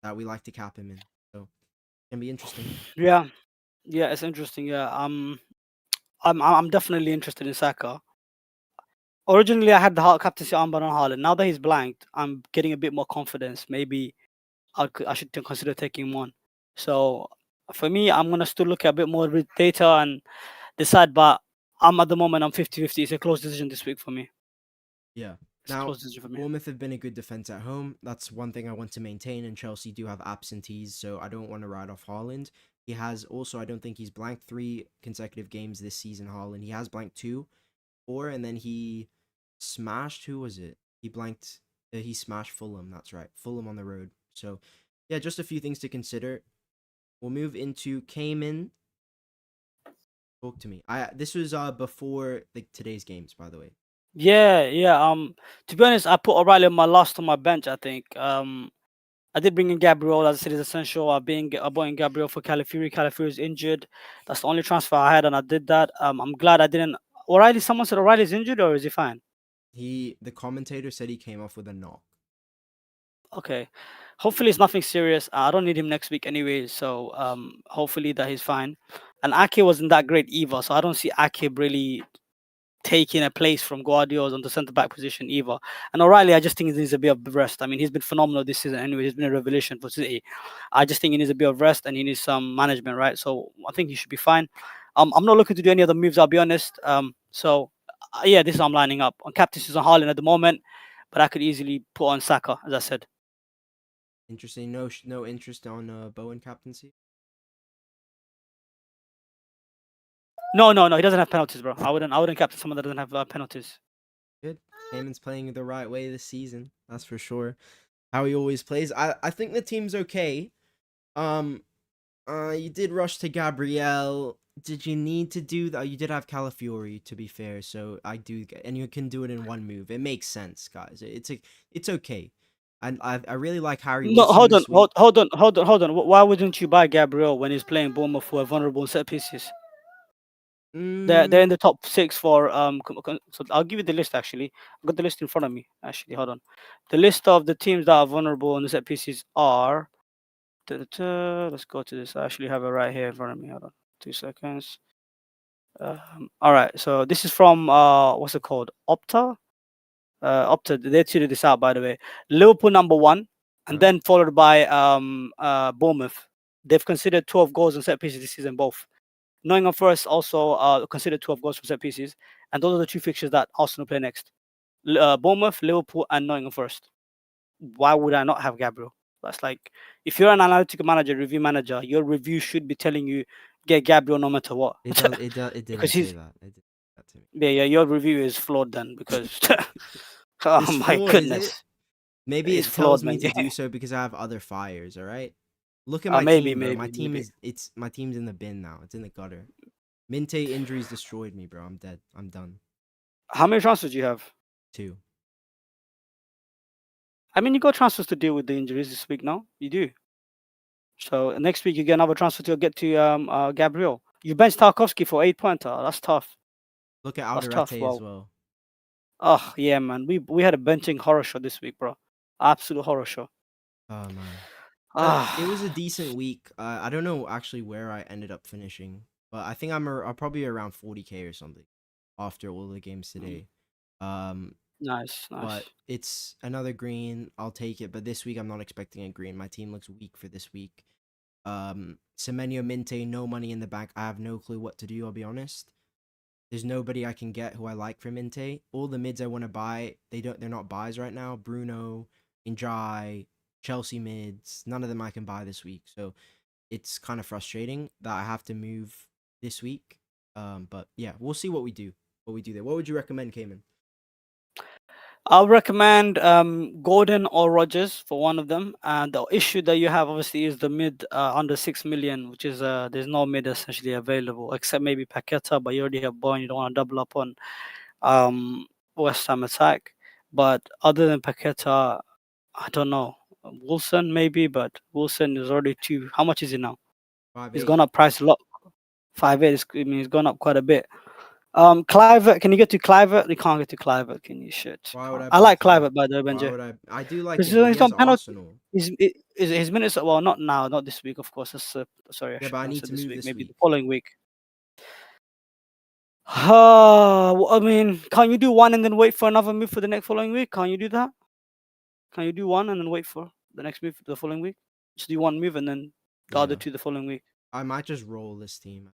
that we like to cap him in. So, it's going to be interesting. Yeah. Yeah, it's interesting. Yeah, I'm definitely interested in Saka. Originally, I had the captaincy armband on Haaland. Now that he's blanked, I'm getting a bit more confidence. Maybe I should consider taking one. So for me, I'm gonna still look at a bit more data and decide. But I'm at the moment I'm 50-50. It's a close decision this week for me. Yeah. It's a Now, close decision for me. Bournemouth have been a good defense at home. That's one thing I want to maintain, and Chelsea do have absentees, so I don't want to ride off Haaland. He has also, I don't think he's blanked 3 consecutive games this season, Haaland. He has blanked 2, 4, and then he smashed, who was it? He smashed Fulham, that's right. Fulham on the road. So, yeah, just a few things to consider. We'll move into Kayman. Talk to me. This was before today's games, by the way. Yeah, yeah. To be honest, I put O'Reilly on my last on my bench. I think. I did bring in Gabriel as I said is essential. I bought in Gabriel for Calafiori. Calafiori is injured. That's the only transfer I had, and I did that. I'm glad I didn't. O'Reilly. Someone said O'Reilly's injured, or is he fine? The commentator said he came off with a knock. Okay. Hopefully it's nothing serious. I don't need him next week anyway, so hopefully that he's fine. And Ake wasn't that great either, so I don't see Ake really taking a place from Guardiola's on the centre back position either. And O'Reilly, I just think he needs a bit of rest. I mean, he's been phenomenal this season anyway. He's been a revelation for City. I just think he needs a bit of rest and he needs some management, right? So I think he should be fine. I'm not looking to do any other moves, I'll be honest. Yeah, this is how I'm lining up. On captaincy is on Haaland at the moment, but I could easily put on Saka, as I said. Interesting. No interest on Bowen captaincy. No. He doesn't have penalties, bro. I wouldn't captain someone that doesn't have penalties. Good. Kayman's playing the right way this season. That's for sure. How he always plays. I think the team's okay. You did rush to Gabriel. Did you need to do that? You did have Calafiori, to be fair. So I do, and you can do it in one move. It makes sense, guys. It's okay. And I really like Harry No, Wilson hold on, this week. hold on. Why wouldn't you buy Gabriel when he's playing Bournemouth for vulnerable set pieces? They're in Mm, the top 6 for so I'll give you the list actually. I've got the list in front of me. Actually, hold on. The list of the teams that are vulnerable on the set pieces are. Let's go to this. I actually have it right here in front of me. Hold on, 2 seconds. All right. So this is from what's it called? Opta. Opta. They tweeted this out by the way. Liverpool number 1, and right. then followed by Bournemouth. They've considered 12 goals on set pieces this season both. Nottingham Forest also considered 12 goals from set pieces, and those are the 2 fixtures that Arsenal play next. Bournemouth, Liverpool, and Nottingham Forest. Why would I not have Gabriel? That's like, if you're an analytical manager, review manager, your review should be telling you get Gabriel no matter what. It does. It does. It Because didn't say he's that. It did that to me. yeah, your review is flawed then because oh It's my flawed, is it? goodness, Maybe it's it flawed, tells me man. to do so because I have other fires. All right. Look at my Maybe, team, bro. maybe, maybe. My team's in the bin now. It's in the gutter. Minte injuries destroyed me, bro. I'm dead. I'm done. How many transfers do you have? 2. I mean, you got transfers to deal with the injuries this week now. You do. So next week you get another transfer to get to Gabriel. You benched Tarkovsky for 8 pointer. That's tough. Look at That's tough. Alderete as Well, well. oh yeah, man. We had a benching horror show this week, bro. Absolute horror show. Oh man. But it was a Ah, decent week. I don't know actually where I ended up finishing, but I think I'm probably around 40K or something after all the games today. Um, nice, but nice. it's another green. I'll take it. But this week I'm not expecting a green. My team looks weak for this week. Semenyo Minte, no money in the bank. I have no clue what to do. I'll be honest. There's nobody I can get who I like for Minte. All the mids I want to buy, they're not buys right now. Bruno, Njai, Chelsea mids, none of them I can buy this week. So it's kind of frustrating that I have to move this week. But yeah, we'll see what we do. What we do there. What would you recommend, Cayman? I'll recommend Gordon or Rogers for one of them. And the issue that you have obviously is the mid under 6 million, which is there's no mid essentially available except maybe Paqueta, but you already have Bowen. You don't want to double up on um, West Ham attack. But other than Paqueta, I don't know. Wilson maybe, but Wilson is already too. How much is he now? Five He's eight. gone up price a lot. 5.8. I mean, he's gone up quite a bit. Clivert, can you get to Clivert? You can't get to Clivert, can you? Shit. Why would I I put like Clive? Clivert, by the way, Why Benji. would I? I do like Because him, but he he's has on penalty. Arsenal. His minutes, well, not now, not this week, of course. That's, sorry, I Yeah, but I shouldn't have need said to this move week. this Maybe the week. following week. I mean, can't you do one and then wait for another move for the next following week? Can't you do that? Can you do one and then wait for the next move for the following week? Just do one move and then the other Yeah. two the following week. I might just roll this team.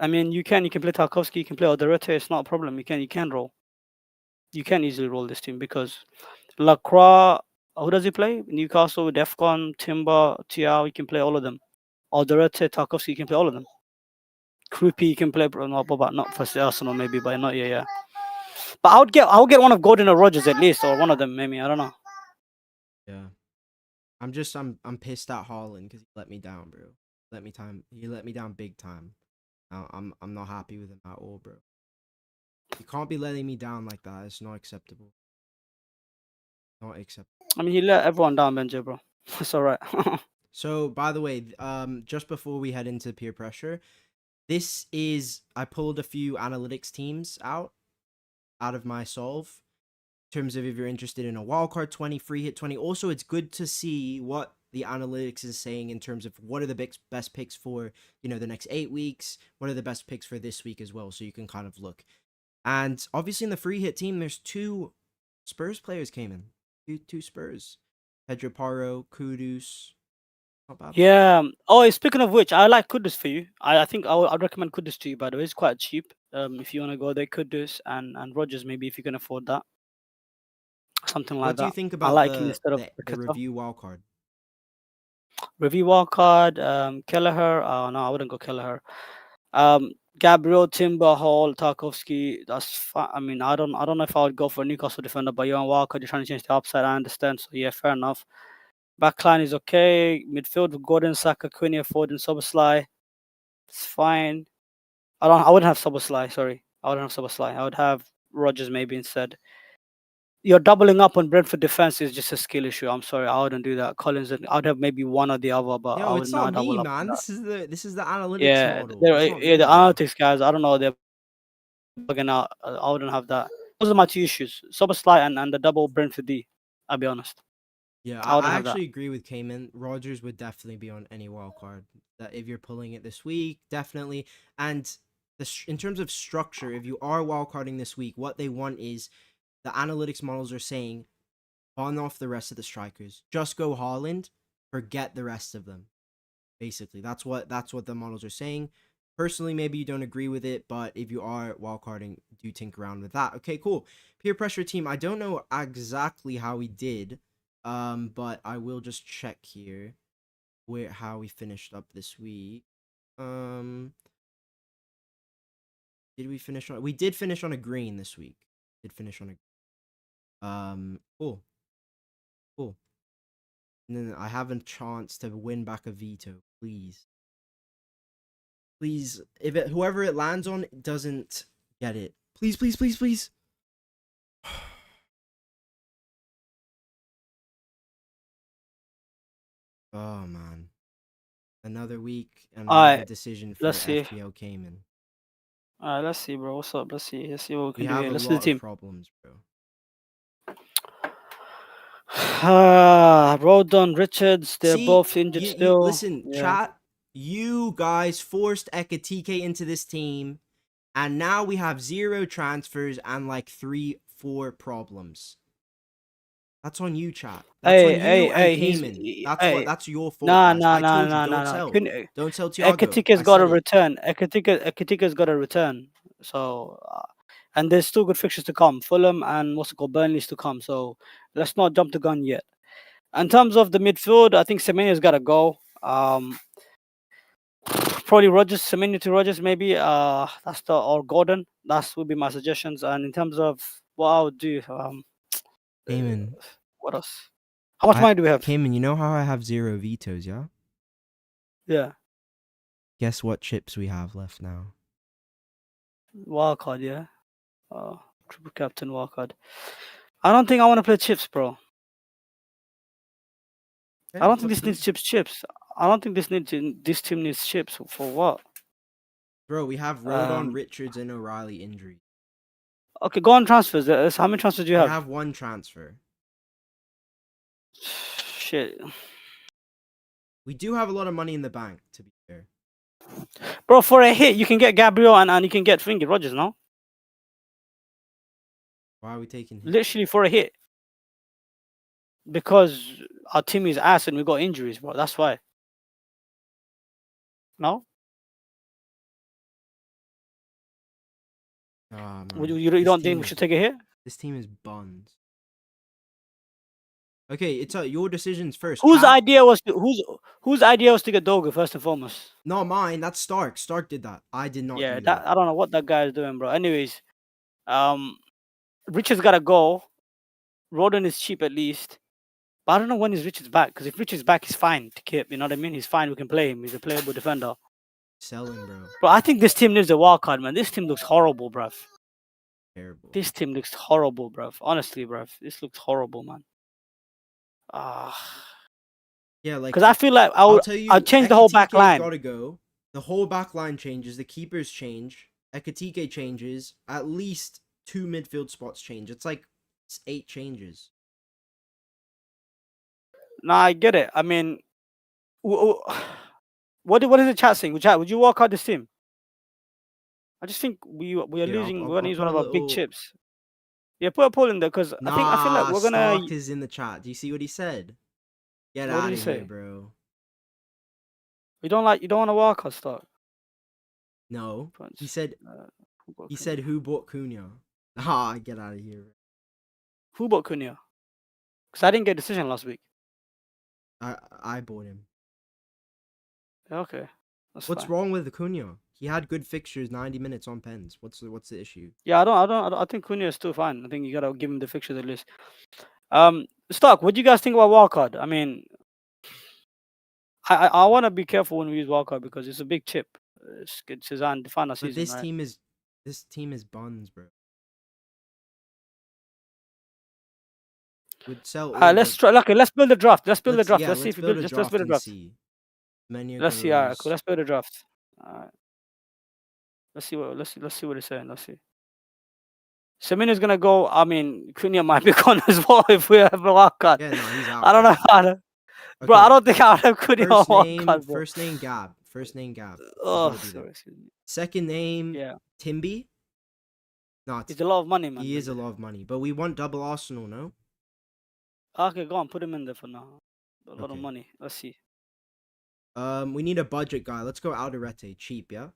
I mean, you can play Tarkovsky, you can play Odorete. It's not a problem. You can roll. You can easily roll this team because Lacroix. Who does he play? Newcastle, Defcon, Timber, Tiao. You can play all of them. Odorete, Tarkovsky. You can play all of them. Krupi, you can play. Not for Arsenal maybe, but not yeah. But I would get one of Gordon or Rogers at least, or one of them maybe. I don't know. Yeah. I'm pissed at Haaland because he let me down, bro. He let me down big time. I'm not happy with him at all, bro. You can't be letting me down like that. It's not acceptable. Not acceptable. I mean, he let everyone down, Benji, bro. It's alright. So, by the way, just before we head into peer pressure, I pulled a few analytics teams out of my solve. In terms of if you're interested in a wildcard 20, free hit 20. Also, it's good to see what the analytics is saying in terms of what are the best picks for, the next 8 weeks. What are the best picks for this week as well, so you can kind of look. And obviously in the free hit team, there's 2 Spurs players came in. Two Spurs. Pedro Porro, Kudus. Not bad. Yeah. Oh, speaking of which, I like Kudus for you. I think I'd recommend Kudus to you. By the way, it's quite cheap. If you want to go there, Kudus and Rogers maybe if you can afford that, something like What do you that. think I about like him the instead of the, the Paqueta. review wildcard? Review Wildcard, Kelleher. Oh no, I wouldn't go Kelleher. Gabriel, Timber, Hall, Tarkovsky. That's fine. I mean, I don't know if I would go for a Newcastle defender, but you're on Wildcard. You're trying to change the upside. I understand. So yeah, fair enough. Backline is okay. Midfield with Gordon, Saka, Quinny, Ford, and Soboslai. It's fine. I wouldn't have Soboslai. Sorry, I wouldn't have Soboslai. I would have Rogers maybe instead. You're doubling up on Brentford defense is just a skill issue. I'm sorry, I wouldn't do that. Collins, I'd have maybe one or the other, but I Yo, would it's not not me, double up on man. that. This is the analytics Yeah, model. It's not the me, bro. analytics guys. I don't know. They're bugging out. I wouldn't have that. Those are my two issues: Soboslai and the double Brentford D. I'll be honest. Yeah, I wouldn't I have that. actually agree with Kayman. Rogers would definitely be on any wild card. That if you're pulling it this week, definitely. And in terms of structure, if you are wild carding this week, what they want is the analytics models are saying pawn off the rest of the strikers. Just go Haaland, forget the rest of them. Basically, that's what the models are saying. Personally, maybe you don't agree with it, but if you are wildcarding, do tinker around with that. Okay, cool. Peer pressure team. I don't know exactly how we did, but I will just check here how we finished up this week. Did we finish on? We did finish on a green this week. Did finish on a. Cool. Cool. And then I have a chance to win back a veto, please. Please, whoever it lands on doesn't get it. Please, please, please, please. Oh man, another week and All another right, decision for let's see. FPL Cayman. All right, let's see, bro. What's up? Let's see. Let's see what we We can do have here. a Let's do the lot of team. problems, bro. Rodon, Richards, they're See, both injured you still. listen, Yeah. chat. You guys forced Ekatike into this team, and now we have 0 transfers and like 3-4 problems. That's on you, chat. That's on you and Cayman. That's your fault, Nah, guys. nah, I nah, told you, nah, don't nah, nah. sell. Don't sell Thiago. Ekatike's I got to said it. return. Ekatike's got to return. So, and there's still good fixtures to come. Fulham and what's it called, Burnley's to come. So let's not jump the gun yet. In terms of the midfield, I think Semenya's got to go. Probably Rogers, Semenyo to Rogers, maybe. Or Gordon. That would be my suggestions. And in terms of what I would do, Cayman. what else? How much money do we have? Cayman, you know how I have 0 vetoes, yeah? Yeah, Guess what chips we have left now? wildcard. Yeah, triple captain wildcard. I don't think I want to play chips, bro. I don't think this needs chips. I don't think this team needs chips. For what? Bro, we have Rodon, Richards, and O'Reilly injury. Okay, go on transfers. How many transfers do you We have? have one transfer. Shit. We do have a lot of money in the bank, to be fair. Bro, for a hit, you can get Gabriel and you can get Thinking Rogers, no? Why are we taking him? Literally for a hit. Because our team is ass and we got injuries, bro. That's why. No? Ah, man. You don't think we should take a hit? This team is buns. Okay, it's your decisions first. Whose idea was to get Doga first and foremost? Not mine. That's Stark. Stark did that. I did not do that. I don't know what that guy is doing, bro. Anyways, Richard's gotta go. Rodon is cheap at least. But I don't know when is Richard's back, because if Richard's back, he's fine to keep. You know what I mean? He's fine. We can play him. He's a playable defender. Sell him, bro. Bro, I think this team needs a wild card, man. This team looks horrible, bruv. Terrible. This team looks horrible, bruv. Honestly, bruv. This looks horrible, man. Yeah, like, because I feel like I'll change the whole back line. Gotta go. The whole back line changes. The keepers change. Ekatike changes. At least 2 midfield spots change. It's like 8 changes. Nah, I get it. I mean, what is the chat saying? Would you walk out this team? I just think we are losing. We're gonna use one of our big chips. Yeah, put a poll in there, because I feel like we're gonna. Stark is in the chat. Do you see what he said? Get out of here, bro. You don't want to walk out, Stark? No. He said. Who bought Cunha? Ah, get out of here. Who bought Cunha? Because I didn't get a decision last week. I bought him. Okay. What's wrong with Cunha? He had good fixtures, 90 minutes on pens. What's the issue? Yeah, I think Cunha is still fine. I think you gotta give him the fixtures at least. Stark, what do you guys think about wildcard? I mean, I want to be careful when we use wildcard because it's a big chip. It's designed to define our season. This team is buns, bro. Would sell. Let's try. Okay, let's build a draft. Let's build a draft. Yeah, let's see if we build. Let's build a draft. Let's see. Alright, cool. Let's build a draft. Alright. Let's see what it's saying. Let's see. Semedo's gonna go. I mean, Cunha might be gone as well if we have a wildcard. Yeah, no, he's out. I don't know how to. Okay. Bro, I don't think I would have Cunha on wildcard, bro. First name Gab. Oh, sorry. Second name Timby. No, it's a lot of money, man. He is a lot of money, but we want double Arsenal, no? Okay, go on, put him in there for now. A lot of money. Let's see. We need a budget guy. Let's go Alderete. Cheap, yeah?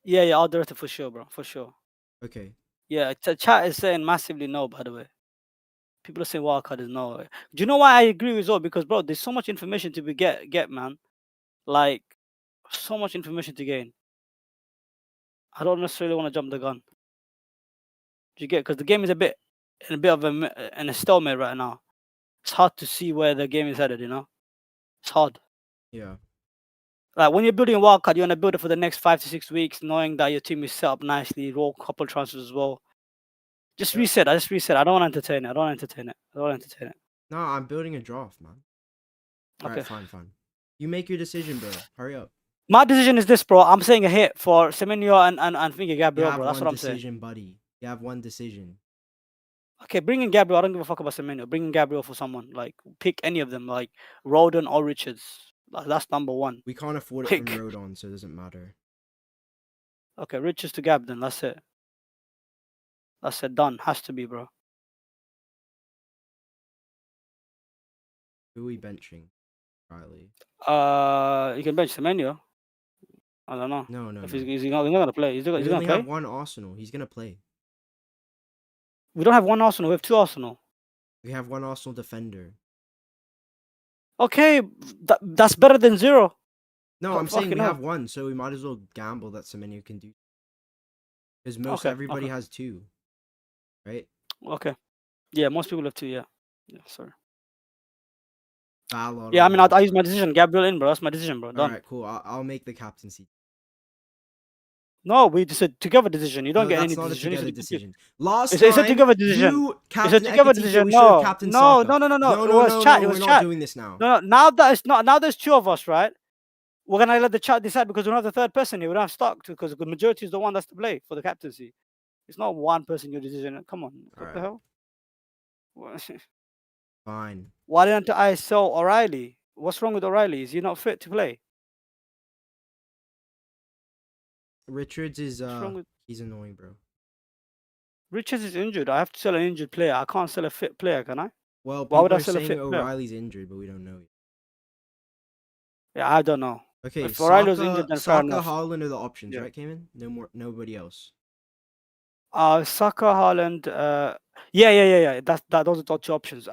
Yeah, Alderete for sure, bro. For sure. Okay. Yeah, chat is saying massively no, by the way. People are saying wildcard is no. Do you know why I agree with all? Because, bro, there's so much information to get, man. Like, so much information to gain. I don't necessarily want to jump the gun. Do you get? Because the game is in a bit of a stalemate right now. It's hard to see where the game is headed, you know? It's hard. Yeah. Like, when you're building a wildcard, you want to build it for the next 5 to 6 weeks, knowing that your team is set up nicely, roll a couple transfers as well. Just reset. I don't want to entertain it. No, I'm building a draft, man. Okay. Alright, fine. You make your decision, bro. Hurry up. My decision is this, bro. I'm saying a hit for Semenyo and Thinking Gabriel, bro. That's what I'm saying. Decision, buddy. You have one decision. Okay, bring in Gabriel. I don't give a fuck about Semenyo. Bring in Gabriel for someone. Like, pick any of them, like Rodon or Richards. That's number one. We can't afford it from Rodon, so it doesn't matter. Okay, Richards to Gab, then. That's it. That's it. Done. Has to be, bro. Who are we benching? Riley. You can bench Semenyo. I don't know. No. He's not gonna play. He's gonna play. Have one Arsenal. He's gonna play. We don't have one Arsenal. We have 2 Arsenal. We have one Arsenal defender. Okay, that's better than 0. No, I'm saying we have one, so we might as well gamble that Semenyo can do. Because everybody has 2, right? Okay. Yeah, most people have 2. Yeah. Sorry. Ballot yeah, I mean, I use my decision. Gabriel in, bro. That's my decision, bro. Done. Alright, cool. I'll make the captaincy. No, we just said together decision. You don't get any decision. It's a decision. Last time, it's a together decision. It's a together decision. No. It was chat. It was chat. We're not doing this now. No. Now there's 2 of us, right? we're gonna let the chat decide because we don't have the third person here. We don't have stock because the majority is the one that's to play for the captaincy. It's not one person your decision. Come on, what the Alright. hell? Fine. Why didn't I sell O'Reilly? What's wrong with O'Reilly? Is he not fit to play? Richards is What's wrong with he's annoying, bro. Richards is injured. I have to sell an injured player. I can't sell a fit player, can I? Well, Why would people I are sell a saying fit player? O'Reilly's injured, but we don't know yet. Yeah, I don't know. Okay, If O'Reilly was injured, Saka, then fair Saka, enough. Haaland are the options, Yeah. right, Kayman? Nobody else. Saka, Haaland. Yeah. Those are the two options.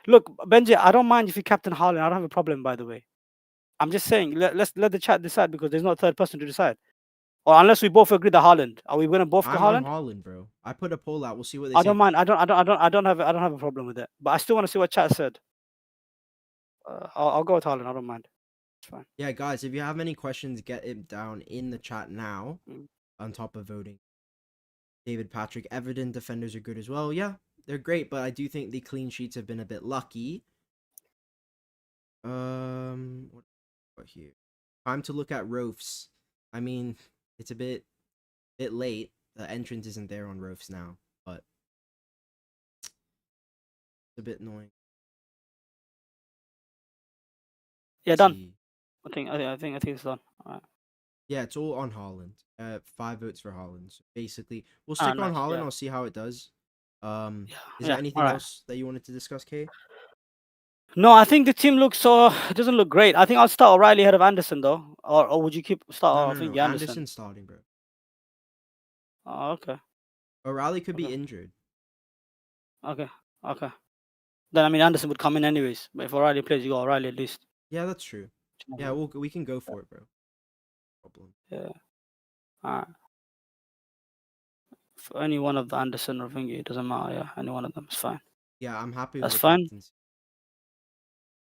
Look, Benji, I don't mind if you captain Haaland. I don't have a problem, by the way. I'm just saying, let's let the chat decide because there's no third person to decide. Or unless we both agree that Haaland. Are we gonna both go I'm on Haaland? Haaland, bro. I put a poll out. We'll see what they I say. don't mind. I don't have a problem with it. But I still want to see what chat said. I'll go with Haaland. I don't mind. It's fine. Yeah, guys, if you have any questions, get it down in the chat now. Mm. On top of voting, David, Patrick, Everton defenders are good as well. Yeah, they're great, but I do think the clean sheets have been a bit lucky. What here? Time to look at Rofs. I mean, it's a bit late. The entrance isn't there on Rofs now, but it's a bit annoying. Yeah, Let's done. see. I think it's done. All right. Yeah, it's all on Haaland. 5 votes for Haaland. So basically, we'll stick on Nice. Haaland. Yeah. I'll see how it does. Is Yeah. there anything All right. else that you wanted to discuss, Kay? No, I think the team looks it doesn't look great. I think I'll start O'Reilly ahead of Anderson though, or would you No. I think Anderson? Anderson's starting, bro. Oh, okay. O'Reilly could be Okay. injured. Okay. Then I mean Anderson would come in anyways. But if O'Reilly plays, you got O'Reilly at least. Yeah, that's true. Yeah, we can go for it, bro. No problem. Yeah. All right. For any one of the Anderson or Vingy, it doesn't matter. Yeah, any one of them is fine. Yeah, I'm happy That's with the fine. captaincy.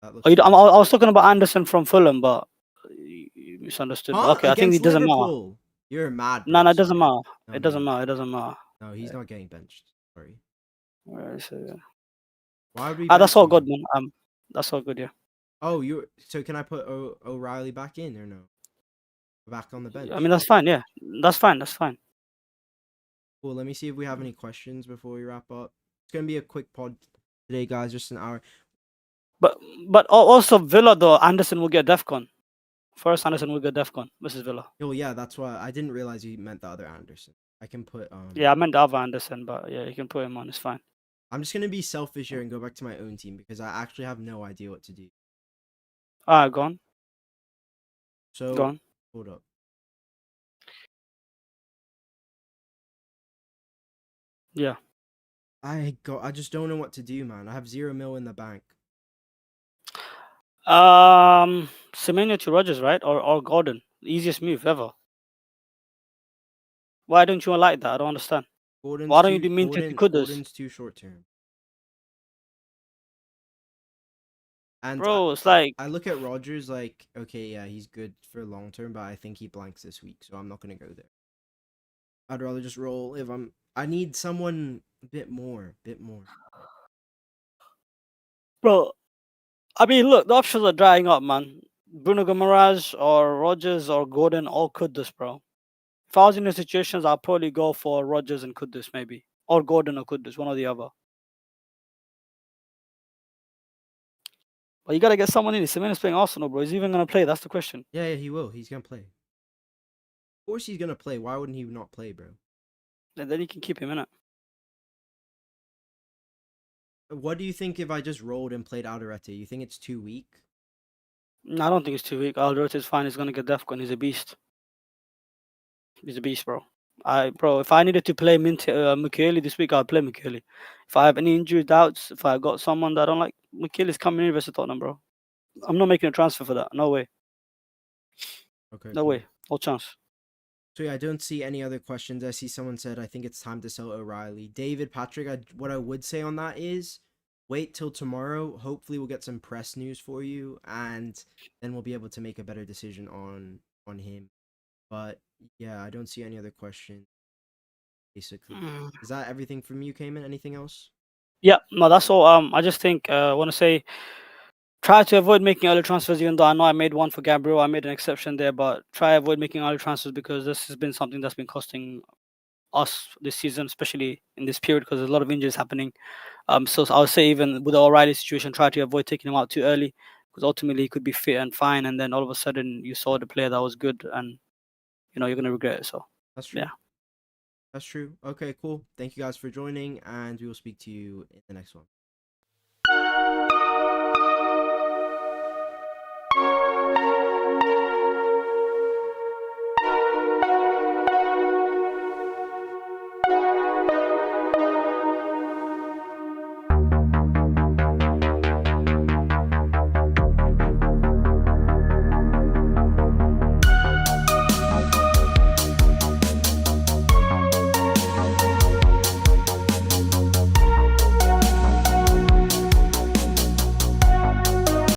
That looks Oh, good. I was talking about Anderson from Fulham, but you misunderstood. Huh? Okay, I think Against it doesn't matter. Liverpool. You're mad, No, bro. it doesn't Sorry. matter. No, It doesn't is. matter. It doesn't matter. No, he's not getting benched. Sorry. Alright, so, Why would we that's bench all good, someone? man. That's all good. Yeah. Oh, so can I put O'Reilly back in or no? Back on the bench. I mean, that's fine. Yeah, that's fine. Cool. Let me see if we have any questions before we wrap up. It's gonna be a quick pod today, guys. Just an hour. But also Villa though, Anderson will get DEFCON. First, Anderson will get DEFCON versus Villa. Oh yeah, that's why I didn't realize you meant the other Anderson. I can put Yeah, I meant the other Anderson, but yeah, you can put him on. It's fine. I'm just gonna be selfish here and go back to my own team because I actually have no idea what to do. Alright, go on. So hold up. Yeah. I just don't know what to do, man. I have 0 mil in the bank. Semenyo to Rogers, right? Or Gordon. Easiest move ever. Why don't you like that? I don't understand. Why don't you do Minty to Kudus? Gordon's too short term. And Bro, it's like I look at Rogers like, okay, yeah, he's good for long term, but I think he blanks this week, so I'm not gonna go there. I'd rather just roll if I need someone a bit more. Bro, I mean, look, the options are drying up, man. Bruno Guimaraes or Rogers or Gordon all Kudus, bro. If I was in the situations, I'll probably go for Rogers and Kudus, maybe. Or Gordon or Kudus, one or the other. But you gotta get someone in. Semenyo's playing Arsenal, bro. Is he even gonna play? That's the question. Yeah, he will. He's gonna play. Of course he's gonna play. Why wouldn't he not play, bro? And then you can keep him in it. What do you think if I just rolled and played Alderete? You think it's too weak? No, I don't think it's too weak. Alderweireld is fine. He's gonna get DEFCON. He's a beast. Bro. If I needed to play Michele this week, I'll play Michele. If I have any injury doubts, if I got someone that I don't like, Michele's coming in versus Tottenham, bro. I'm not making a transfer for that. No way. Okay. No way. No chance. So yeah, I don't see any other questions. I see someone said, I think it's time to sell O'Reilly. David, Patrick, what I would say on that is wait till tomorrow. Hopefully we'll get some press news for you, and then we'll be able to make a better decision on him. But yeah, I don't see any other questions. Basically, is that everything from you, Kayman? Anything else? Yeah, no, that's all. I just think I want to say try to avoid making early transfers, even though I know I made one for Gabriel. I made an exception there, but try avoid making early transfers because this has been something that's been costing us this season, especially in this period, because there's a lot of injuries happening. So I would say even with the O'Reilly situation, try to avoid taking him out too early because ultimately he could be fit and fine, and then all of a sudden you saw the player that was good, and you're gonna regret it. So That's true. yeah. That's true. Okay, cool. Thank you guys for joining, and we will speak to you in the next one.